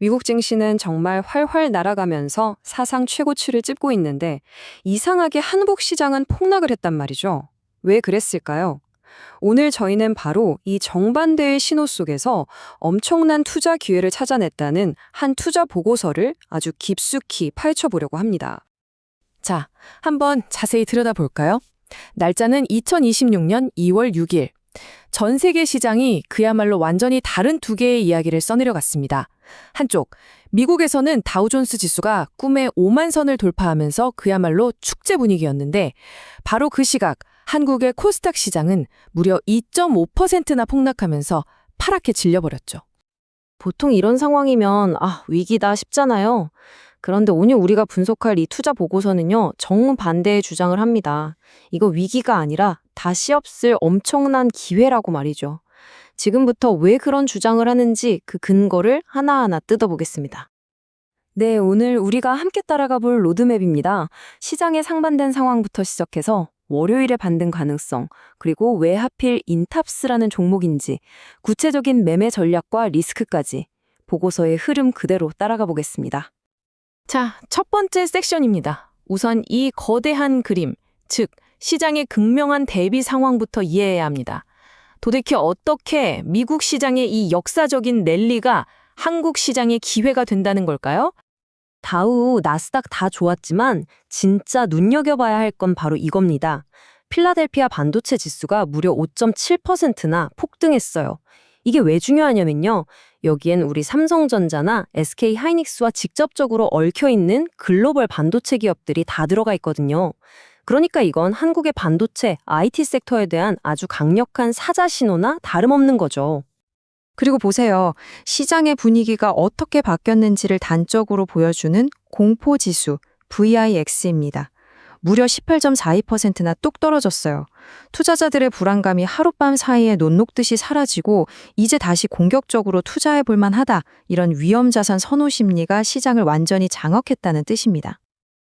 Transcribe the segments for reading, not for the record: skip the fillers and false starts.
미국 증시는 정말 활활 날아가면서 사상 최고치를 찍고 있는데 이상하게 한국 시장은 폭락을 했단 말이죠. 왜 그랬을까요? 오늘 저희는 바로 이 정반대의 신호 속에서 엄청난 투자 기회를 찾아냈다는 한 투자 보고서를 아주 깊숙이 파헤쳐 보려고 합니다. 자, 한번 자세히 들여다볼까요? 날짜는 2026년 2월 6일. 전 세계 시장이 그야말로 완전히 다른 두 개의 이야기를 써내려갔습니다. 한쪽, 미국에서는 다우존스 지수가 꿈의 5만 선을 돌파하면서 그야말로 축제 분위기였는데 바로 그 시각 한국의 코스닥 시장은 무려 2.5%나 폭락하면서 파랗게 질려버렸죠. 보통 이런 상황이면 위기다 싶잖아요. 그런데 오늘 우리가 분석할 이 투자 보고서는요, 정반대의 주장을 합니다. 이거 위기가 아니라 다시 없을 엄청난 기회라고 말이죠. 지금부터 왜 그런 주장을 하는지 그 근거를 하나하나 뜯어보겠습니다. 네, 오늘 우리가 함께 따라가 볼 로드맵입니다. 시장의 상반된 상황부터 시작해서 월요일의 반등 가능성, 그리고 왜 하필 인탑스라는 종목인지, 구체적인 매매 전략과 리스크까지 보고서의 흐름 그대로 따라가 보겠습니다. 자, 첫 번째 섹션입니다. 우선 이 거대한 그림, 즉 시장의 극명한 대비 상황부터 이해해야 합니다. 도대체 어떻게 미국 시장의 이 역사적인 랠리가 한국 시장의 기회가 된다는 걸까요? 다우, 나스닥 다 좋았지만 진짜 눈여겨봐야 할 건 바로 이겁니다. 필라델피아 반도체 지수가 무려 5.7%나 폭등했어요. 이게 왜 중요하냐면요. 여기엔 우리 삼성전자나 SK하이닉스와 직접적으로 얽혀있는 글로벌 반도체 기업들이 다 들어가 있거든요. 그러니까 이건 한국의 반도체, IT 섹터에 대한 아주 강력한 사자 신호나 다름없는 거죠. 그리고 보세요. 시장의 분위기가 어떻게 바뀌었는지를 단적으로 보여주는 공포지수 VIX입니다. 무려 18.42%나 뚝 떨어졌어요. 투자자들의 불안감이 하룻밤 사이에 논 녹듯이 사라지고 이제 다시 공격적으로 투자해 볼 만하다. 이런 위험자산 선호 심리가 시장을 완전히 장악했다는 뜻입니다.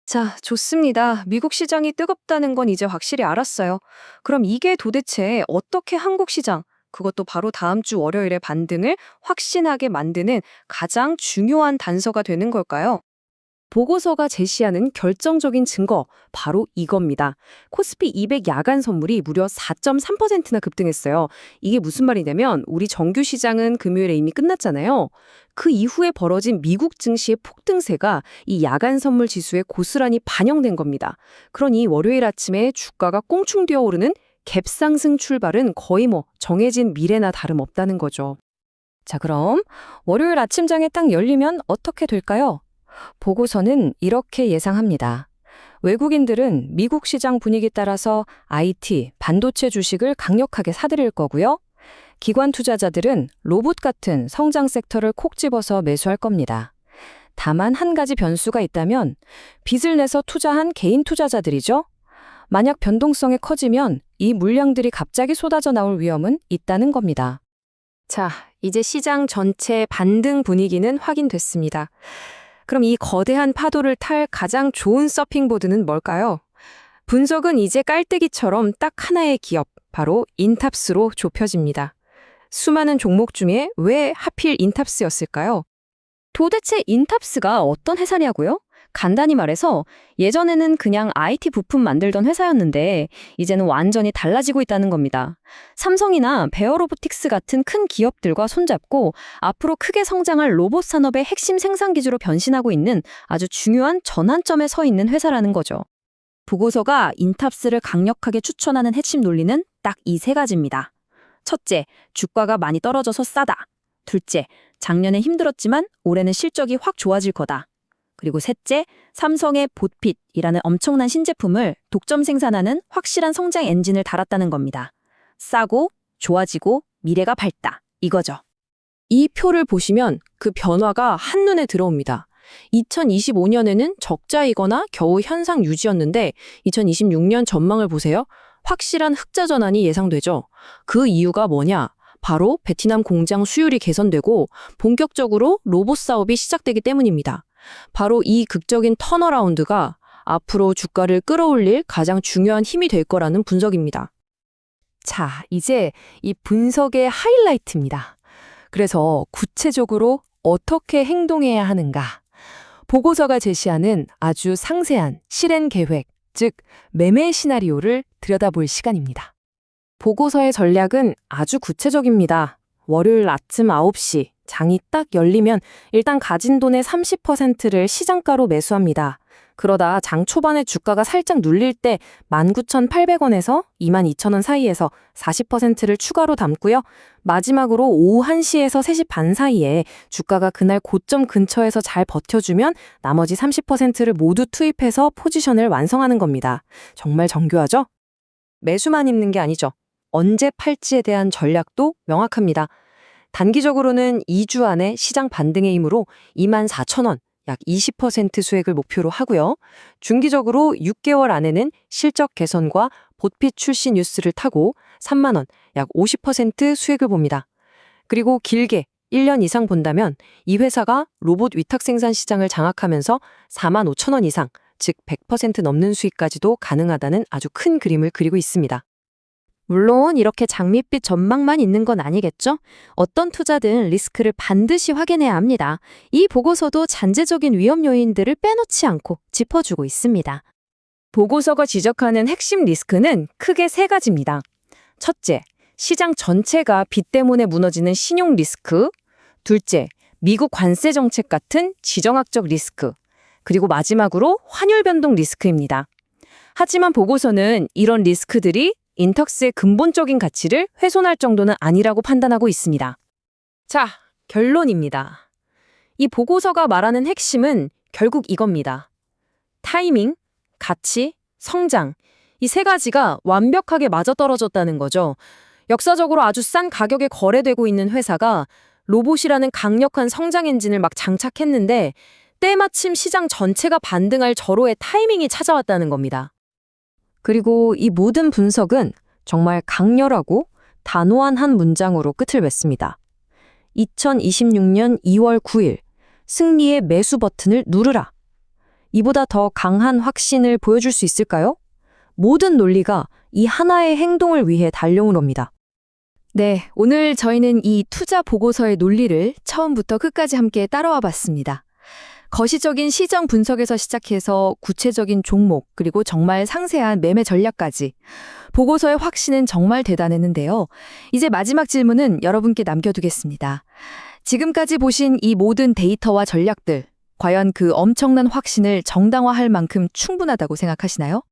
자, 좋습니다. 미국 시장이 뜨겁다는 건 이제 확실히 알았어요. 그럼 이게 도대체 어떻게 한국 시장, 그것도 바로 다음 주 월요일의 반등을 확신하게 만드는 가장 중요한 단서가 되는 걸까요? 보고서가 제시하는 결정적인 증거, 바로 이겁니다. 코스피 200 야간 선물이 무려 4.3%나 급등했어요. 이게 무슨 말이냐면 우리 정규 시장은 금요일에 이미 끝났잖아요. 그 이후에 벌어진 미국 증시의 폭등세가 이 야간 선물 지수에 고스란히 반영된 겁니다. 그러니 월요일 아침에 주가가 꽁충 뛰어오르는 갭상승 출발은 거의 정해진 미래나 다름없다는 거죠. 자, 그럼 월요일 아침장에 딱 열리면 어떻게 될까요? 보고서는 이렇게 예상합니다. 외국인들은 미국 시장 분위기 따라서 IT, 반도체 주식을 강력하게 사들일 거고요. 기관 투자자들은 로봇 같은 성장 섹터를 콕 집어서 매수할 겁니다. 다만 한 가지 변수가 있다면 빚을 내서 투자한 개인 투자자들이죠. 만약 변동성이 커지면 이 물량들이 갑자기 쏟아져 나올 위험은 있다는 겁니다. 자, 이제 시장 전체 반등 분위기는 확인됐습니다. 그럼 이 거대한 파도를 탈 가장 좋은 서핑보드는 뭘까요? 분석은 이제 깔때기처럼 딱 하나의 기업, 바로 인탑스로 좁혀집니다. 수많은 종목 중에 왜 하필 인탑스였을까요? 도대체 인탑스가 어떤 회사냐고요? 간단히 말해서 예전에는 그냥 IT 부품 만들던 회사였는데 이제는 완전히 달라지고 있다는 겁니다. 삼성이나 베어로보틱스 같은 큰 기업들과 손잡고 앞으로 크게 성장할 로봇 산업의 핵심 생산 기지로 변신하고 있는 아주 중요한 전환점에 서 있는 회사라는 거죠. 보고서가 인탑스를 강력하게 추천하는 핵심 논리는 딱 이 세 가지입니다. 첫째, 주가가 많이 떨어져서 싸다. 둘째, 작년에 힘들었지만 올해는 실적이 확 좋아질 거다. 그리고 셋째, 삼성의 봇핏이라는 엄청난 신제품을 독점 생산하는 확실한 성장 엔진을 달았다는 겁니다. 싸고, 좋아지고, 미래가 밝다. 이거죠. 이 표를 보시면 그 변화가 한눈에 들어옵니다. 2025년에는 적자이거나 겨우 현상 유지였는데 2026년 전망을 보세요. 확실한 흑자 전환이 예상되죠. 그 이유가 뭐냐? 바로 베트남 공장 수율이 개선되고 본격적으로 로봇 사업이 시작되기 때문입니다. 바로 이 극적인 턴어라운드가 앞으로 주가를 끌어올릴 가장 중요한 힘이 될 거라는 분석입니다. 자, 이제 이 분석의 하이라이트입니다. 그래서 구체적으로 어떻게 행동해야 하는가? 보고서가 제시하는 아주 상세한 실행 계획, 즉 매매 시나리오를 들여다볼 시간입니다. 보고서의 전략은 아주 구체적입니다. 월요일 아침 9시 장이 딱 열리면 일단 가진 돈의 30%를 시장가로 매수합니다. 그러다 장 초반에 주가가 살짝 눌릴 때 19,800원에서 22,000원 사이에서 40%를 추가로 담고요. 마지막으로 오후 1시에서 3시 반 사이에 주가가 그날 고점 근처에서 잘 버텨주면 나머지 30%를 모두 투입해서 포지션을 완성하는 겁니다. 정말 정교하죠? 매수만 있는 게 아니죠. 언제 팔지에 대한 전략도 명확합니다. 단기적으로는 2주 안에 시장 반등의 힘으로 24,000원, 약 20% 수익을 목표로 하고요. 중기적으로 6개월 안에는 실적 개선과 보핏 출시 뉴스를 타고 3만 원, 약 50% 수익을 봅니다. 그리고 길게 1년 이상 본다면 이 회사가 로봇 위탁 생산 시장을 장악하면서 4만 5천 원 이상, 즉 100% 넘는 수익까지도 가능하다는 아주 큰 그림을 그리고 있습니다. 물론 이렇게 장밋빛 전망만 있는 건 아니겠죠? 어떤 투자든 리스크를 반드시 확인해야 합니다. 이 보고서도 잠재적인 위험 요인들을 빼놓지 않고 짚어주고 있습니다. 보고서가 지적하는 핵심 리스크는 크게 3가지입니다. 첫째, 시장 전체가 빚 때문에 무너지는 신용 리스크. 둘째, 미국 관세 정책 같은 지정학적 리스크. 그리고 마지막으로 환율 변동 리스크입니다. 하지만 보고서는 이런 리스크들이 인턱스의 근본적인 가치를 훼손할 정도는 아니라고 판단하고 있습니다. 자, 결론입니다. 이 보고서가 말하는 핵심은 결국 이겁니다. 타이밍, 가치, 성장. 이 3가지가 완벽하게 맞아떨어졌다는 거죠. 역사적으로 아주 싼 가격에 거래되고 있는 회사가 로봇이라는 강력한 성장 엔진을 막 장착했는데 때마침 시장 전체가 반등할 절호의 타이밍이 찾아왔다는 겁니다. 그리고 이 모든 분석은 정말 강렬하고 단호한 한 문장으로 끝을 맺습니다. 2026년 2월 9일, 승리의 매수 버튼을 누르라. 이보다 더 강한 확신을 보여줄 수 있을까요? 모든 논리가 이 하나의 행동을 위해 달려온 겁니다. 네, 오늘 저희는 이 투자 보고서의 논리를 처음부터 끝까지 함께 따라와 봤습니다. 거시적인 시정 분석에서 시작해서 구체적인 종목, 그리고 정말 상세한 매매 전략까지. 보고서의 확신은 정말 대단했는데요. 이제 마지막 질문은 여러분께 남겨두겠습니다. 지금까지 보신 이 모든 데이터와 전략들, 과연 그 엄청난 확신을 정당화할 만큼 충분하다고 생각하시나요?